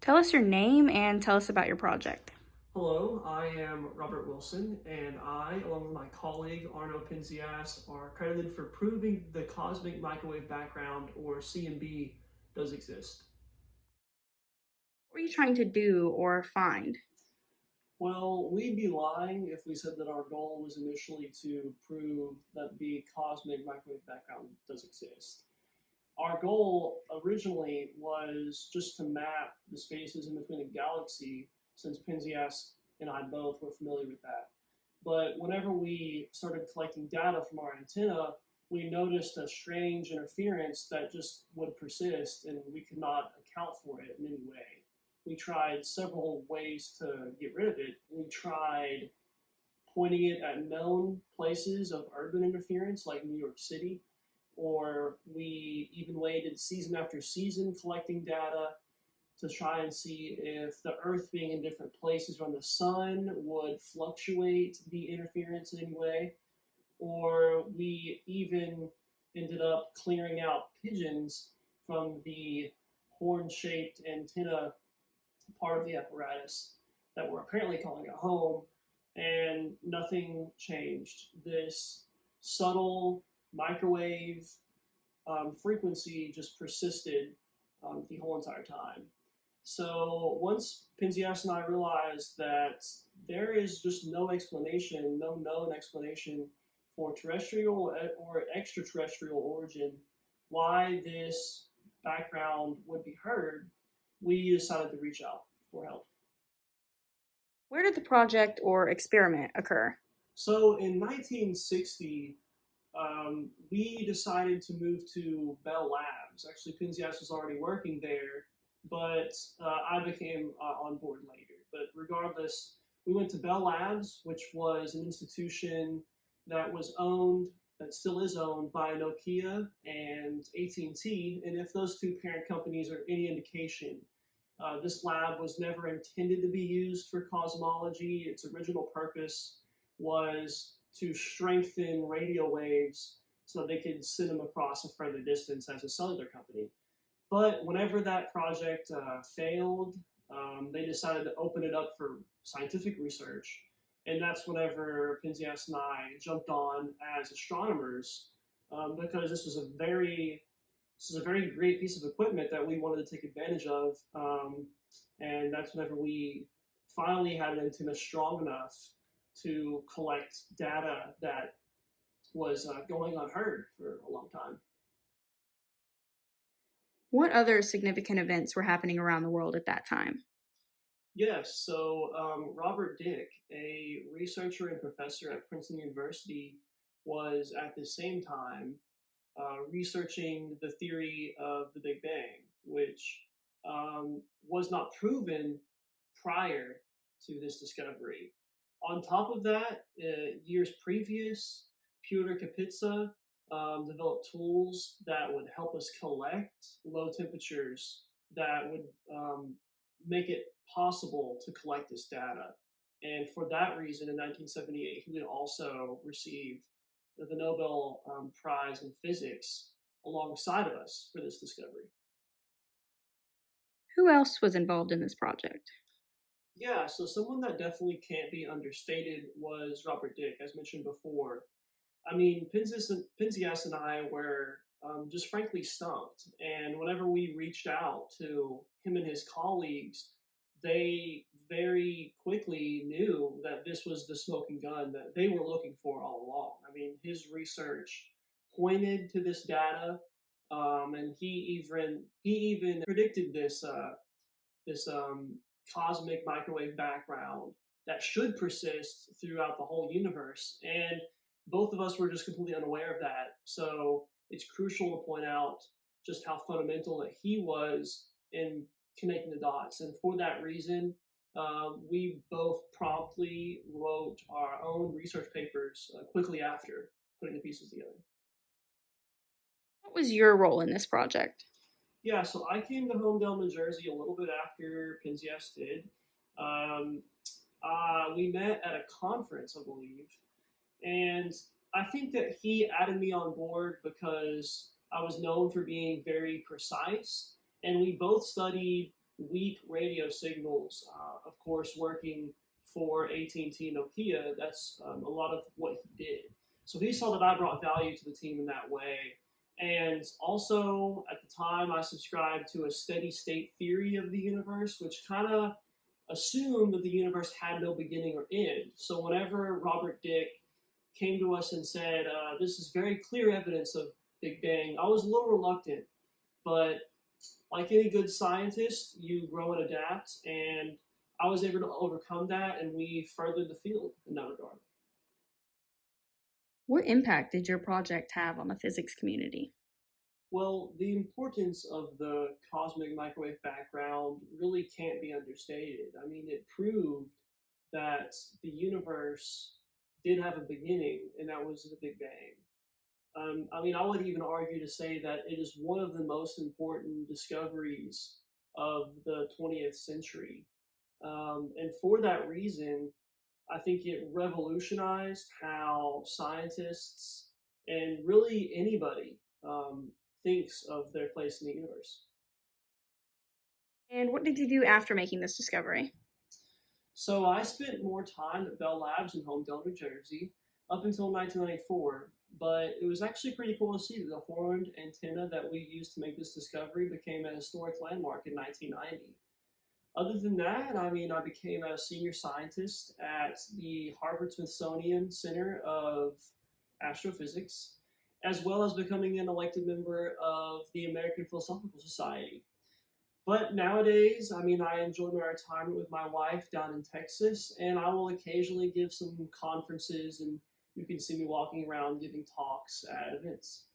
Tell us your name and tell us about your project. Hello, I am Robert Wilson, and I, along with my colleague Arno Pinzias, are credited for proving the cosmic microwave background, or CMB, does exist. What were you trying to do or find? Well, we'd be lying if we said that our goal was initially to prove that the cosmic microwave background does exist. Our goal originally was just to map the spaces in between a galaxy, since Pinzias and I both were familiar with that. But whenever we started collecting data from our antenna, we noticed a strange interference that just would persist, and we could not account for it in any way. We tried several ways to get rid of it. We tried pointing it at known places of urban interference like New York City, or we even waited season after season collecting data to try and see if the Earth being in different places around the sun would fluctuate the interference in any way, or we even ended up clearing out pigeons from the horn-shaped antenna part of the apparatus that we're apparently calling a home, and nothing changed. This subtle microwave frequency just persisted the whole entire time. So once Pinzias and I realized that there is just no explanation, no known explanation for terrestrial or extraterrestrial origin, why this background would be heard, we decided to reach out for help. Where did the project or experiment occur? So in 1960, we decided to move to Bell Labs. Actually, Pinzias was already working there, but I became on board later. But regardless, we went to Bell Labs, which was an institution that was owned, that still is owned by Nokia and AT&T. And if those two parent companies are any indication, this lab was never intended to be used for cosmology. Its original purpose was to strengthen radio waves so they could send them across a further distance as a cellular company. But whenever that project failed, they decided to open it up for scientific research. And that's whenever Pinzias and I jumped on as astronomers, because this is a very great piece of equipment that we wanted to take advantage of. And that's whenever we finally had an antenna strong enough to collect data that was going unheard for a long time. What other significant events were happening around the world at that time? Yes, so Robert Dick, a researcher and professor at Princeton University, was at the same time researching the theory of the Big Bang, which was not proven prior to this discovery. On top of that, years previous, Pyotr Kapitsa developed tools that would help us collect low temperatures that would make it possible to collect this data. And for that reason, in 1978, he would also receive the Nobel Prize in Physics alongside of us for this discovery. Who else was involved in this project? Yeah, so someone that definitely can't be understated was Robert Dick, as mentioned before. I mean, Pinzias and I were just frankly stumped. And whenever we reached out to him and his colleagues, they very quickly knew that this was the smoking gun that they were looking for all along. I mean, his research pointed to this data, and he even predicted this cosmic microwave background that should persist throughout the whole universe. And both of us were just completely unaware of that. So it's crucial to point out just how fundamental that he was in connecting the dots. And for that reason, we both promptly wrote our own research papers quickly after putting the pieces together. What was your role in this project? Yeah, so I came to Homedale, New Jersey a little bit after Pinzias did. Um, we met at a conference, I believe, and I think that he added me on board because I was known for being very precise, and we both studied weak radio signals. Of course, working for AT&T and Nokia, that's a lot of what he did. So he saw that I brought value to the team in that way. And also, at the time, I subscribed to a steady state theory of the universe, which kind of assumed that the universe had no beginning or end. So whenever Robert Dick came to us and said, this is very clear evidence of Big Bang, I was a little reluctant. But like any good scientist, you grow and adapt. And I was able to overcome that, and we furthered the field in that regard. What impact did your project have on the physics community? Well, the importance of the cosmic microwave background really can't be understated. I mean, it proved that the universe did have a beginning, and that was the Big Bang. I mean, I would even argue to say that it is one of the most important discoveries of the 20th century. And for that reason, I think it revolutionized how scientists and really anybody thinks of their place in the universe. And what did you do after making this discovery? So I spent more time at Bell Labs in Homedale, New Jersey, up until 1994. But it was actually pretty cool to see that the horned antenna that we used to make this discovery became a historic landmark in 1990. Other than that, I mean, I became a senior scientist at the Harvard Smithsonian Center of Astrophysics, as well as becoming an elected member of the American Philosophical Society. But nowadays, I mean, I enjoy my retirement with my wife down in Texas, and I will occasionally give some conferences, and you can see me walking around giving talks at events.